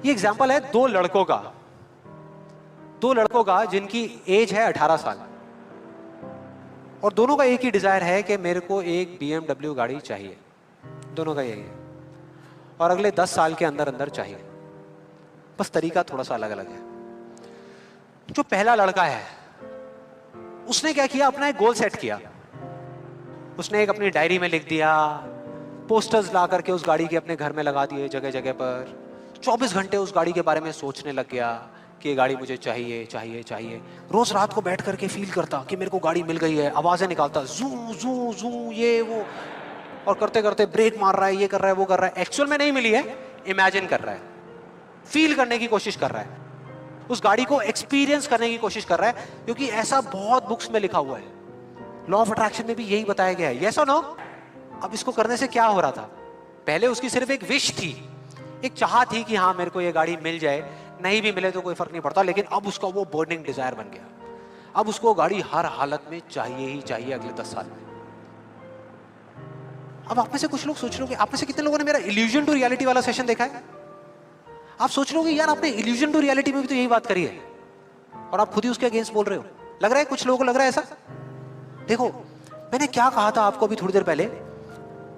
ये एग्जाम्पल है दो लड़कों का जिनकी एज है 18 साल, और दोनों का एक ही डिजायर है कि मेरे को एक BMW गाड़ी चाहिए। दोनों का यही है, और अगले 10 साल के अंदर अंदर चाहिए। बस तरीका थोड़ा सा अलग अलग है। जो पहला लड़का है उसने क्या किया, अपना एक गोल सेट किया। उसने एक अपनी डायरी में लिख दिया, पोस्टर्स ला करके उस गाड़ी के अपने घर में लगा दिए जगह जगह पर। 24 घंटे उस गाड़ी के बारे में सोचने लग गया कि ये गाड़ी मुझे चाहिए चाहिए चाहिए। रोज रात को बैठ करके फील करता कि मेरे को गाड़ी मिल गई है, आवाजें निकालता, जू जू जू ये वो, और करते करते ब्रेक मार रहा है, ये कर रहा है वो कर रहा है। एक्चुअल में नहीं मिली है, इमेजिन कर रहा है, फील करने की कोशिश कर रहा है, उस गाड़ी को एक्सपीरियंस करने की कोशिश कर रहा है, क्योंकि ऐसा बहुत बुक्स में लिखा हुआ है। लॉ ऑफ अट्रैक्शन में भी यही बताया गया है। यस और नो? अब इसको करने से क्या हो रहा था, पहले उसकी सिर्फ एक विश थी, एक चाह थी कि हाँ मेरे को ये गाड़ी मिल जाए, नहीं भी मिले तो कोई फर्क नहीं पड़ता, लेकिन अब उसका वो बर्निंग डिजायर बन गया। अब उसको गाड़ी हर हालत में चाहिए ही चाहिए अगले 10 साल में। अब आप में से कुछ लोग सोच लोगे, आप में से कितने लोगों ने मेरा इल्यूजन टू रियलिटी वाला सेशन देखा है? आप सोच लोगे यार आपने इल्यूजन टू रियलिटी में भी तो यही बात करी है, और आप खुद ही उसके अगेंस्ट बोल रहे हो। लग रहा है कुछ लोगों को लग रहा है ऐसा। देखो मैंने क्या कहा था आपको अभी थोड़ी देर पहले,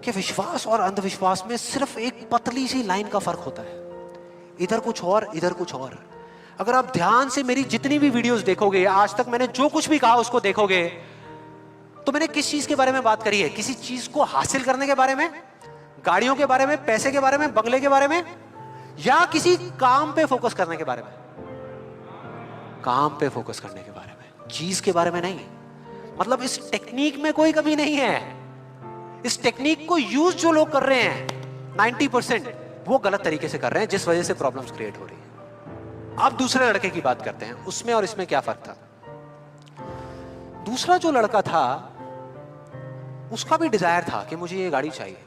कि विश्वास और अंधविश्वास में सिर्फ एक पतली सी लाइन का फर्क होता है, इधर कुछ और इधर कुछ और। अगर आप ध्यान से मेरी जितनी भी वीडियोस देखोगे, आज तक मैंने जो कुछ भी कहा उसको देखोगे, तो मैंने किस चीज के बारे में बात करी है? किसी चीज को हासिल करने के बारे में, गाड़ियों के बारे में, पैसे के बारे में, बंगले के बारे में, या किसी काम पे फोकस करने के बारे में? काम पे फोकस करने के बारे में, चीज के बारे में नहीं। मतलब इस टेक्निक में कोई कमी नहीं है। इस टेक्निक को यूज जो लोग कर रहे हैं 90% वो गलत तरीके से कर रहे हैं, जिस वजह से प्रॉब्लम्स क्रिएट हो रही है। अब दूसरे लड़के की बात करते हैं, उसमें और इसमें क्या फर्क था। दूसरा जो लड़का था उसका भी डिजायर था कि मुझे ये गाड़ी चाहिए,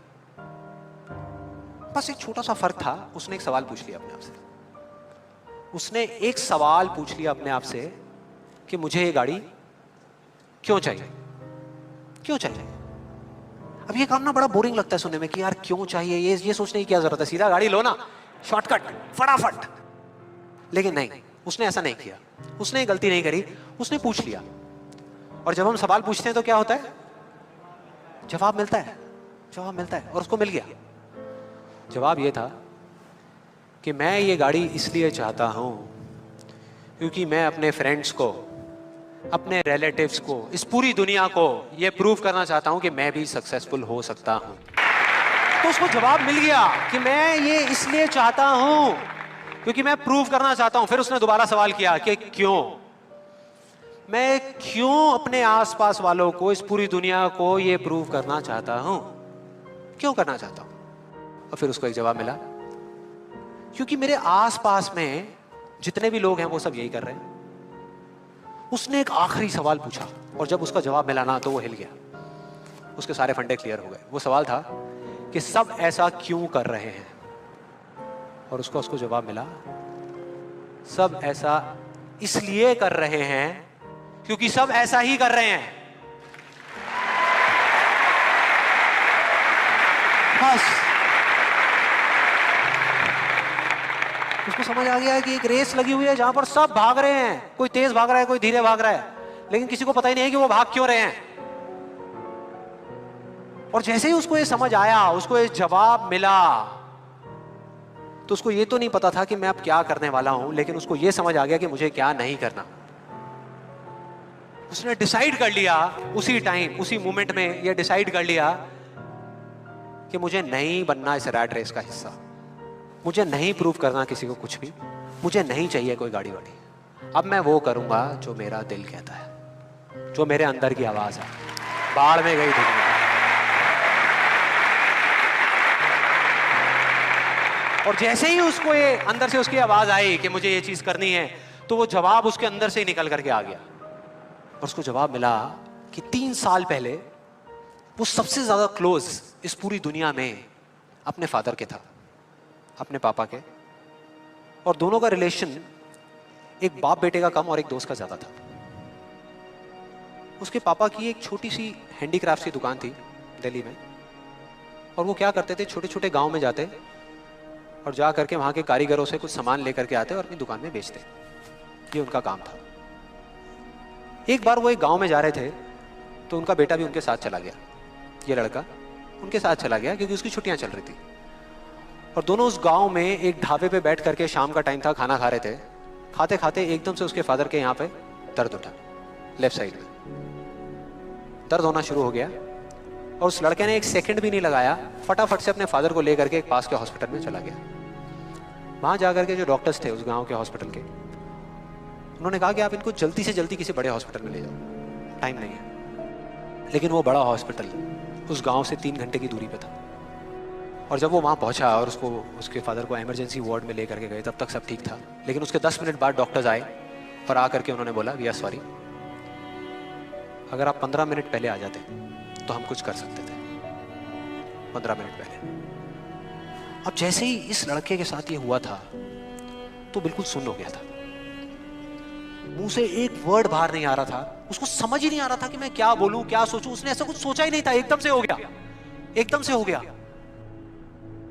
बस एक छोटा सा फर्क था। उसने एक सवाल पूछ लिया अपने आप से, उसने एक सवाल पूछ लिया अपने आप से कि मुझे ये गाड़ी क्यों चाहिए, क्यों चाहिए। अब ये काम ना बड़ा बोरिंग लगता है सुनने में कि यार क्यों चाहिए, ये सोचने की क्या जरूरत है, सीधा गाड़ी लो ना, शॉर्टकट फटाफट। लेकिन नहीं, उसने ऐसा नहीं किया, उसने गलती नहीं करी, उसने पूछ लिया। और जब हम सवाल पूछते हैं तो क्या होता है, जवाब मिलता है, जवाब मिलता है। और उसको मिल गया। जवाब ये था कि मैं ये गाड़ी इसलिए चाहता हूं क्योंकि मैं अपने फ्रेंड्स को, अपने रिलेटिव्स को, इस पूरी दुनिया को ये प्रूव करना चाहता हूं कि मैं भी सक्सेसफुल हो सकता हूं। तो उसको जवाब मिल गया कि मैं ये इसलिए चाहता हूं क्योंकि मैं प्रूव करना चाहता हूं। फिर उसने दोबारा सवाल किया कि क्यों, मैं क्यों अपने आसपास वालों को, इस पूरी दुनिया को ये प्रूव करना चाहता हूं, क्यों करना चाहता हूं। और फिर उसको एक जवाब मिला, क्योंकि मेरे आसपास में जितने भी लोग हैं वो सब यही कर रहे हैं। उसने एक आखिरी सवाल पूछा, और जब उसका जवाब मिला ना तो वो हिल गया, उसके सारे फंडे क्लियर हो गए। वो सवाल था कि सब ऐसा क्यों कर रहे हैं, और उसको जवाब मिला, सब ऐसा इसलिए कर रहे हैं क्योंकि सब ऐसा ही कर रहे हैं। बस उसको समझ आ गया कि एक रेस लगी हुई है जहां पर सब भाग रहे हैं, कोई तेज भाग रहा है, कोई धीरे भाग रहा है, लेकिन किसी को पता ही नहीं है कि वो भाग क्यों रहे हैं। और जैसे ही उसको ये समझ आया, उसको ये जवाब मिला, तो उसको ये तो नहीं पता था कि मैं अब क्या करने वाला हूं, लेकिन उसको ये समझ आ गया कि मुझे क्या नहीं करना। उसने डिसाइड कर लिया उसी टाइम, उसी मोमेंट में ये डिसाइड कर लिया कि मुझे नहीं बनना इस रैट रेस का हिस्सा, मुझे नहीं प्रूव करना किसी को कुछ भी, मुझे नहीं चाहिए कोई गाड़ी वाड़ी। अब मैं वो करूंगा जो मेरा दिल कहता है, जो मेरे अंदर की आवाज है। बाढ़ में गई दुनिया। और जैसे ही उसको ये अंदर से उसकी आवाज आई कि मुझे ये चीज करनी है, तो वो जवाब उसके अंदर से ही निकल करके आ गया। और उसको जवाब मिला कि 3 साल पहले वो सबसे ज्यादा क्लोज इस पूरी दुनिया में अपने फादर के था, अपने पापा के। और दोनों का रिलेशन एक बाप बेटे का कम और एक दोस्त का ज्यादा था। उसके पापा की एक छोटी सी हैंडीक्राफ्ट की दुकान थी दिल्ली में, और वो क्या करते थे, छोटे छोटे गांव में जाते और जा करके वहाँ के कारीगरों से कुछ सामान लेकर के आते और अपनी दुकान में बेचते। ये उनका काम था। एक बार वो एक गांव में जा रहे थे तो उनका बेटा भी उनके साथ चला गया। ये लड़का उनके साथ चला गया क्योंकि उसकी छुट्टियां चल रही थी। और दोनों उस गांव में एक ढाबे पे बैठ करके, शाम का टाइम था, खाना खा रहे थे। खाते खाते एकदम से उसके फादर के यहाँ पे दर्द उठा, लेफ्ट साइड में दर्द होना शुरू हो गया। और उस लड़के ने एक सेकंड भी नहीं लगाया, फटाफट से अपने फादर को लेकर के एक पास के हॉस्पिटल में चला गया। वहां जाकर के जो डॉक्टर्स थे उस गांव के हॉस्पिटल के, उन्होंने कहा कि आप इनको जल्दी से जल्दी किसी बड़े हॉस्पिटल में ले जाओ, टाइम नहीं है। लेकिन वो बड़ा हॉस्पिटल उस गांव से 3 घंटे की दूरी पे था। और जब वो वहाँ पहुंचा और उसके फादर को इमरजेंसी वार्ड में लेकर के गए, तब तक सब ठीक था। लेकिन उसके 10 मिनट बाद डॉक्टर्स आए और आकर के उन्होंने बोला, वी आर सॉरी, अगर आप 15 मिनट पहले आ जाते तो हम कुछ कर सकते थे। 15 मिनट पहले। अब जैसे ही इस लड़के के साथ ये हुआ था तो बिल्कुल सुन्न हो गया था, मुंह से एक वर्ड बाहर नहीं आ रहा था। उसको समझ ही नहीं आ रहा था कि मैं क्या बोलूं, क्या सोचूं। उसने ऐसा कुछ सोचा ही नहीं था, एकदम से हो गया, एकदम से हो गया।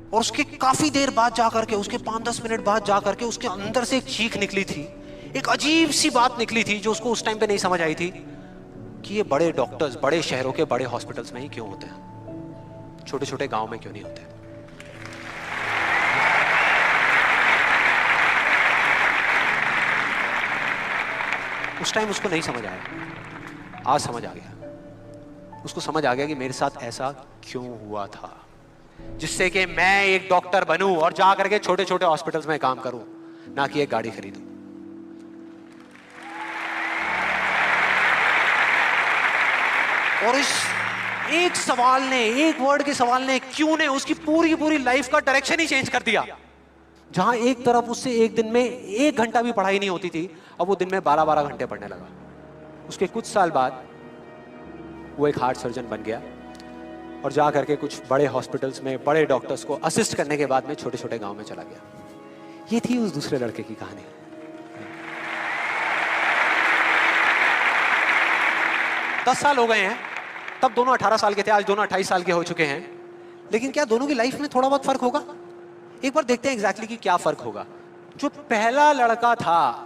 और उसके काफी देर बाद जाकर के, उसके 5-10 मिनट बाद जाकर के उसके अंदर से एक चीख निकली थी, एक अजीब सी बात निकली थी जो उसको उस टाइम पे नहीं समझ आई थी कि ये बड़े डॉक्टर्स बड़े शहरों के बड़े हॉस्पिटल्स में ही क्यों होते हैं, छोटे छोटे गांव में क्यों नहीं होते। उस टाइम उसको नहीं समझ आया, आज समझ आ गया। उसको समझ आ गया कि मेरे साथ ऐसा क्यों हुआ था, जिससे कि मैं एक डॉक्टर बनूं और जा करके छोटे छोटे हॉस्पिटल्स में काम करूं, ना कि एक गाड़ी खरीदूं। और इस एक सवाल ने, एक वर्ड के सवाल ने, क्यों ने, उसकी पूरी पूरी लाइफ का डायरेक्शन ही चेंज कर दिया। जहां एक तरफ उससे एक दिन में 1 घंटा भी पढ़ाई नहीं होती थी, अब वो दिन में 12-12 घंटे पढ़ने लगा। उसके कुछ साल बाद वो एक हार्ट सर्जन बन गया और जा करके कुछ बड़े हॉस्पिटल्स में बड़े डॉक्टर्स को असिस्ट करने के बाद में छोटे छोटे गांव में चला गया। ये थी उस दूसरे लड़के की कहानी। दस साल हो गए हैं, तब दोनों 18 साल के थे, आज दोनों 28 साल के हो चुके हैं। लेकिन क्या दोनों की लाइफ में थोड़ा बहुत फर्क होगा? एक बार देखते हैं एग्जैक्टली कि क्या फर्क होगा। जो पहला लड़का था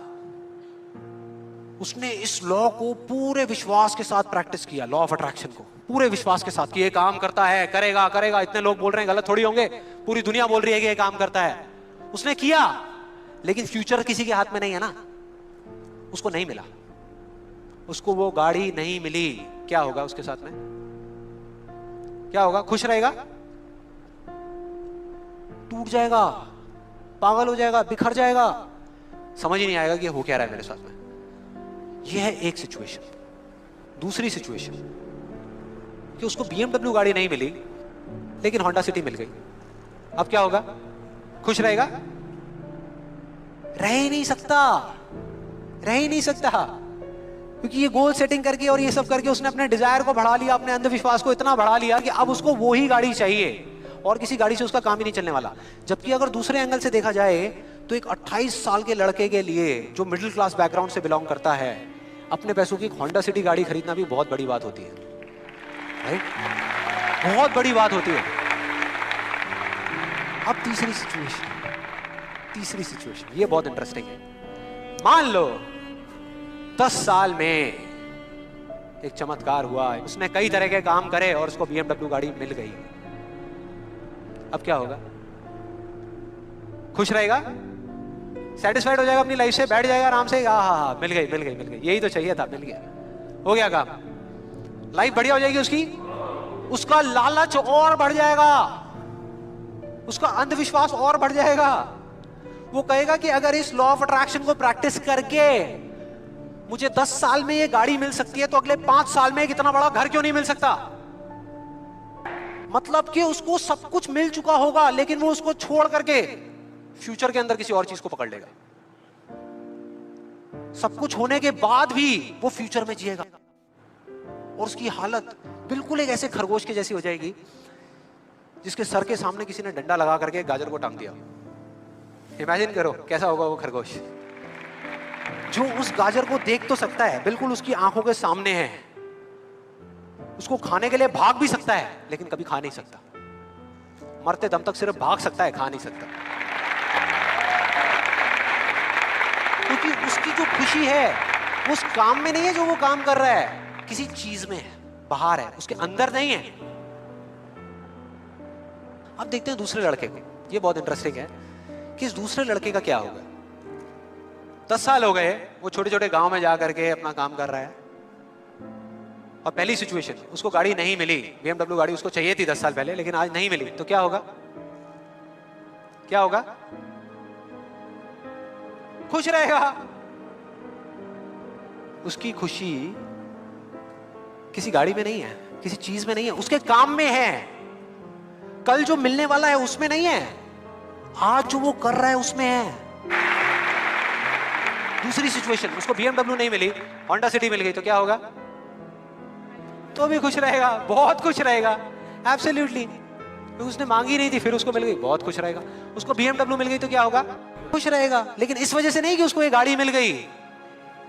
उसने इस लॉ को पूरे विश्वास के साथ प्रैक्टिस किया, लॉ ऑफ अट्रैक्शन को पूरे विश्वास के साथ कि ये काम करता है, करेगा करेगा, इतने लोग बोल रहे हैं, गलत थोड़ी होंगे, पूरी दुनिया बोल रही है कि ये काम करता है। उसने किया, लेकिन फ्यूचर किसी के हाथ में नहीं है ना, उसको नहीं मिला, उसको वो गाड़ी नहीं मिली। क्या होगा उसके साथ में? क्या होगा? खुश रहेगा? टूट जाएगा, पागल हो जाएगा, बिखर जाएगा, समझ ही नहीं आएगा कि हो क्या रहा है मेरे साथ में। यह है एक सिचुएशन। दूसरी सिचुएशन कि उसको BMW गाड़ी नहीं मिली लेकिन होंडा सिटी मिल गई। अब क्या होगा? खुश रहेगा? रह ही नहीं सकता, रह ही नहीं सकता, क्योंकि ये गोल सेटिंग करके और ये सब करके उसने अपने डिजायर को बढ़ा लिया, अपने अंधविश्वास को इतना बढ़ा लिया कि अब उसको वो ही गाड़ी चाहिए और किसी गाड़ी से उसका काम ही नहीं चलने वाला। जबकि अगर दूसरे एंगल से देखा जाए तो एक 28 साल के लड़के के लिए जो मिडिल क्लास बैकग्राउंड से बिलोंग करता है, अपने पैसों की होंडा सिटी गाड़ी खरीदना भी बहुत बड़ी बात होती है, राइट? बहुत बड़ी बात होती है। अब तीसरी सिचुएशन ये बहुत इंटरेस्टिंग है। मान लो 10 साल में एक चमत्कार हुआ, उसने कई तरह के काम करे और उसको BMW गाड़ी मिल गई। अब क्या होगा? खुश रहेगा? सेटिस्फाइड हो जाएगा अपनी लाइफ से, बैठ जाएगा आराम से, हाँ, मिल गई, यही तो चाहिए था, मिल गया, हो गया काम, लाइफ बढ़िया हो जाएगी उसकी। उसका लालच और बढ़ जाएगा, उसका अंधविश्वास और बढ़ जाएगा। वो कहेगा कि अगर इस लॉ ऑफ अट्रैक्शन को प्रैक्टिस करके मुझे 10 साल में ये गाड़ी मिल सकती है तो अगले 5 साल में कितना बड़ा घर क्यों नहीं मिल सकता? मतलब कि उसको सब कुछ मिल चुका होगा लेकिन वो उसको छोड़ करके फ्यूचर के अंदर किसी और चीज को पकड़ लेगा। सब कुछ होने के बाद भी वो फ्यूचर में जिएगा और उसकी हालत बिल्कुल एक ऐसे खरगोश के जैसी हो जाएगी जिसके सर के सामने किसी ने डंडा लगा करके गाजर को टांग दिया। इमेजिन करो कैसा होगा वो खरगोश, जो उस गाजर को देख तो सकता है, बिल्कुल उसकी आंखों के सामने है, उसको खाने के लिए भाग भी सकता है लेकिन कभी खा नहीं सकता, मरते दम तक सिर्फ भाग सकता है, खा नहीं सकता। खुशी है उस काम में नहीं है जो वो काम कर रहा है, किसी चीज में है, बाहर है, उसके अंदर नहीं है। अब देखते हैं दूसरे लड़के को। ये बहुत इंटरेस्टिंग है कि इस दूसरे लड़के का क्या होगा। 10 साल हो गए, वो छोटे छोटे गांव में जा करके अपना काम कर रहा है, और पहली सिचुएशन उसको गाड़ी नहीं मिली, BMW गाड़ी उसको चाहिए थी 10 साल पहले, लेकिन आज नहीं मिली, तो क्या होगा? क्या होगा? खुश रहेगा। उसकी खुशी किसी गाड़ी में नहीं है, किसी चीज में नहीं है, उसके काम में है। कल जो मिलने वाला है उसमें नहीं है, आज जो वो कर रहा है उसमें है। दूसरी सिचुएशन, उसको BMW नहीं मिली, होंडा सिटी मिल गई, तो क्या होगा? तो भी खुश रहेगा, बहुत खुश रहेगा, एब्सोल्युटली। उसने मांगी नहीं थी, फिर उसको मिल गई, बहुत खुश रहेगा। उसको BMW मिल गई तो क्या होगा? खुश रहेगा। लेकिन इस वजह से नहीं कि उसको ये गाड़ी मिल गई,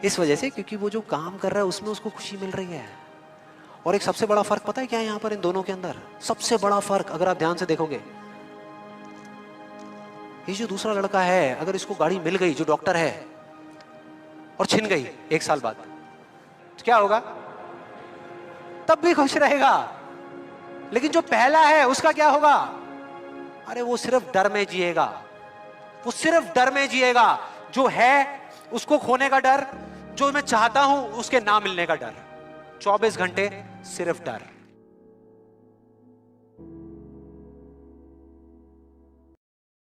इस वजह से क्योंकि वो जो काम कर रहा है उसमें उसको खुशी मिल रही है। और एक सबसे बड़ा फर्क पता है क्या है यहां पर इन दोनों के अंदर? सबसे बड़ा फर्क अगर आप ध्यान से देखोगे, ये जो दूसरा लड़का है, अगर इसको गाड़ी मिल गई, जो डॉक्टर है, और छिन गई 1 साल बाद, तो क्या होगा? तब भी खुश रहेगा। लेकिन जो पहला है उसका क्या होगा? अरे वो सिर्फ डर में जिएगा, वो सिर्फ डर में जिएगा। जो है उसको खोने का डर, जो मैं चाहता हूं उसके ना मिलने का डर, 24 घंटे सिर्फ डर।